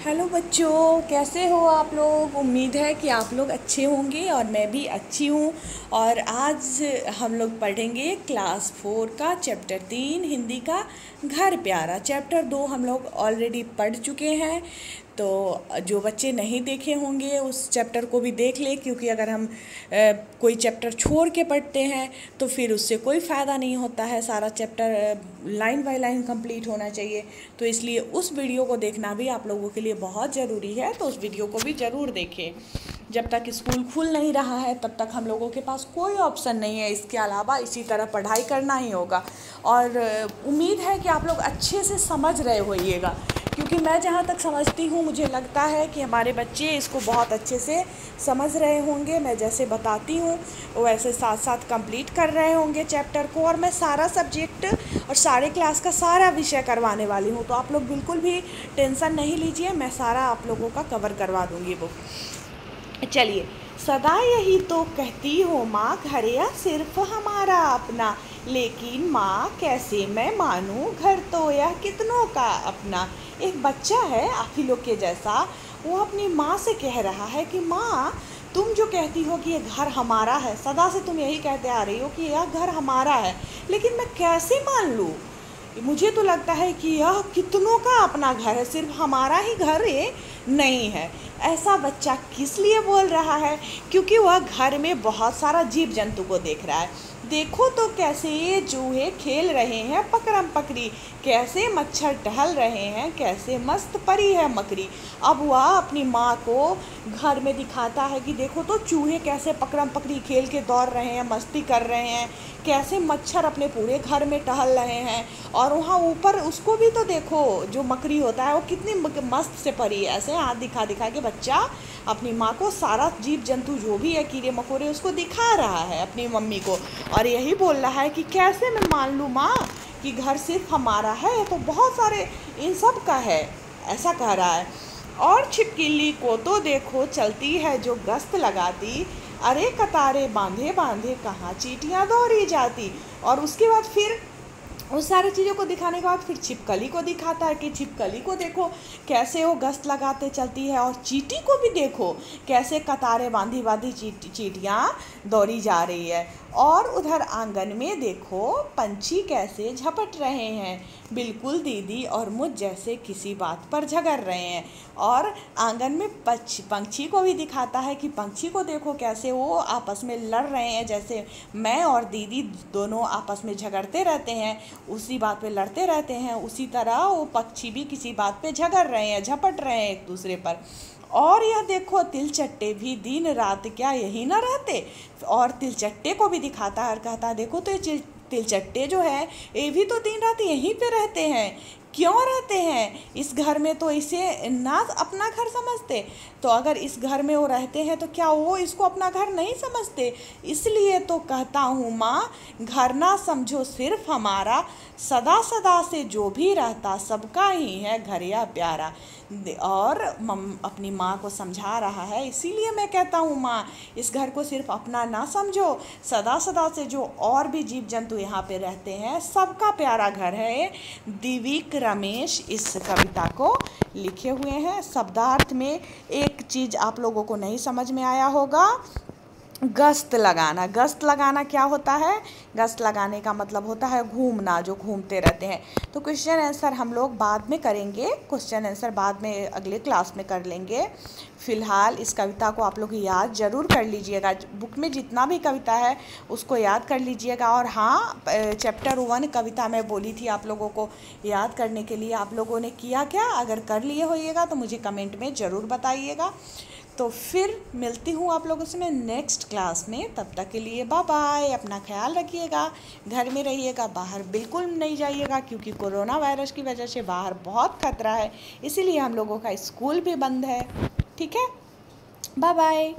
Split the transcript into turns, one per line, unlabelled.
Hello बच्चों, कैसे हो आप लोग। उम्मीद है कि आप लोग अच्छे होंगे और मैं भी अच्छी हूँ। और आज हम लोग पढ़ेंगे क्लास 4 का चैप्टर 3 हिंदी का घर प्यारा। चैप्टर 2 हम लोग ऑलरेडी पढ़ चुके हैं, तो जो बच्चे नहीं देखे होंगे उस चैप्टर को भी देख ले, क्योंकि अगर हम कोई चैप्टर छोड़ के पढ़ते हैं तो फिर उससे कोई फ़ायदा नहीं होता है। सारा chapter line by line complete होना चाहिए, तो इसलिए उस वीडियो को देखना भी आप लोगों के लिए बहुत ज़रूरी है। तो उस वीडियो को भी ज़रूर देखें। जब तक स्कूल खुल नहीं रहा है तब तक हम लोगों के पास कोई ऑप्शन नहीं है, इसके अलावा इसी तरह पढ़ाई करना ही होगा। और उम्मीद है कि आप लोग अच्छे से समझ रहे होइएगा, क्योंकि मैं जहाँ तक समझती हूँ मुझे लगता है कि हमारे बच्चे इसको बहुत अच्छे से समझ रहे होंगे। मैं जैसे बताती हूँ वैसे साथ साथ कंप्लीट कर रहे होंगे चैप्टर को। और मैं सारा सब्जेक्ट और सारे क्लास का सारा विषय करवाने वाली हूँ, तो आप लोग बिल्कुल भी टेंशन नहीं लीजिए, मैं सारा आप लोगों का कवर करवा दूँगी वो। चलिए, सदा यही तो कहती हो माँ, घर या सिर्फ हमारा अपना, लेकिन माँ कैसे मैं मानूँ, घर तो यह कितनों का अपना। एक बच्चा है आप ही लोग के जैसा, वो अपनी माँ से कह रहा है कि माँ, तुम जो कहती हो कि ये घर हमारा है, सदा से तुम यही कहते आ रही हो कि यह घर हमारा है, लेकिन मैं कैसे मान लूँ। मुझे तो लगता है कि यह कितनों का अपना घर है, सिर्फ हमारा ही घर ये नहीं है। ऐसा बच्चा किस लिए बोल रहा है? क्योंकि वह घर में बहुत सारा जीव जंतु को देख रहा है। देखो तो कैसे ये चूहे खेल रहे हैं पकड़म पकड़ी, कैसे मच्छर टहल रहे हैं, कैसे मस्त परी है मकड़ी। अब वह अपनी माँ को घर में दिखाता है कि देखो तो चूहे कैसे पकड़म पकड़ी खेल के दौड़ रहे हैं, मस्ती कर रहे हैं, कैसे मच्छर अपने पूरे घर में टहल रहे हैं। और वहाँ ऊपर उसको भी तो देखो, जो मकड़ी होता है वो कितनी मस्त से परी है। ऐसे हाथ दिखा दिखा के बच्चा अपनी माँ को सारा जीव जंतु जो भी है, कीड़े मकोड़े, उसको दिखा रहा है अपनी मम्मी को। और यही बोल रहा है कि कैसे मैं मान लूँ माँ कि घर सिर्फ हमारा है, तो बहुत सारे इन सब का है, ऐसा कह रहा है। और छिपकली को तो देखो चलती है जो गश्त लगाती, अरे कतारे बांधे बांधे कहाँ चींटियाँ दौड़ी जाती। और उसके बाद फिर उस सारी चीज़ों को दिखाने के बाद फिर छिपकली को दिखाता है कि छिपकली को देखो कैसे वो गश्त लगाते चलती है, और चींटी को भी देखो कैसे कतारें बांधी बांधी चींटियाँ दौड़ी जा रही है। और उधर आंगन में देखो पंछी कैसे झपट रहे हैं, बिल्कुल दीदी और मुझ जैसे किसी बात पर झगड़ रहे हैं। और आंगन में पंछी को भी दिखाता है कि पंछी को देखो कैसे वो आपस में लड़ रहे हैं, जैसे मैं और दीदी दोनों आपस में झगड़ते रहते हैं, उसी बात पे लड़ते रहते हैं, उसी तरह वो पक्षी भी किसी बात पे झगड़ रहे हैं, झपट रहे हैं एक दूसरे पर। और यह देखो तिलचट्टे भी दिन रात क्या यही ना रहते। और तिलचट्टे को भी दिखाता है और कहता है देखो तो ये तिलचट्टे जो है ये भी तो दिन रात यहीं पे रहते हैं। क्यों रहते हैं? इस घर में तो इसे ना अपना घर समझते, तो अगर इस घर में वो रहते हैं तो क्या वो इसको अपना घर नहीं समझते? इसलिए तो कहता हूँ माँ, घर ना समझो सिर्फ हमारा, सदा सदा से जो भी रहता सबका ही है घर या प्यारा। और अपनी माँ को समझा रहा है, इसीलिए मैं कहता हूँ माँ, इस घर को सिर्फ अपना ना समझो, सदा सदा से जो और भी जीव जंतु यहाँ पे रहते हैं सबका प्यारा घर है। दिव्यक रमेश इस कविता को लिखे हुए हैं। शब्दार्थ में एक चीज़ आप लोगों को नहीं समझ में आया होगा, गश्त लगाना। गश्त लगाना क्या होता है? गश्त लगाने का मतलब होता है घूमना, जो घूमते रहते हैं। तो क्वेश्चन आंसर हम लोग बाद में करेंगे, क्वेश्चन आंसर बाद में अगले क्लास में कर लेंगे। फ़िलहाल इस कविता को आप लोग याद ज़रूर कर लीजिएगा, बुक में जितना भी कविता है उसको याद कर लीजिएगा। और हाँ, चैप्टर 1 कविता मैं बोली थी आप लोगों को याद करने के लिए, आप लोगों ने किया क्या? अगर कर लिए होइएगा तो मुझे कमेंट में ज़रूर बताइएगा। तो फिर मिलती हूँ आप लोगों से मैं नेक्स्ट क्लास में। तब तक के लिए बाय बाय। अपना ख्याल रखिएगा, घर में रहिएगा, बाहर बिल्कुल नहीं जाइएगा, क्योंकि कोरोना वायरस की वजह से बाहर बहुत खतरा है, इसीलिए हम लोगों का स्कूल भी बंद है। ठीक है, बाय बाय।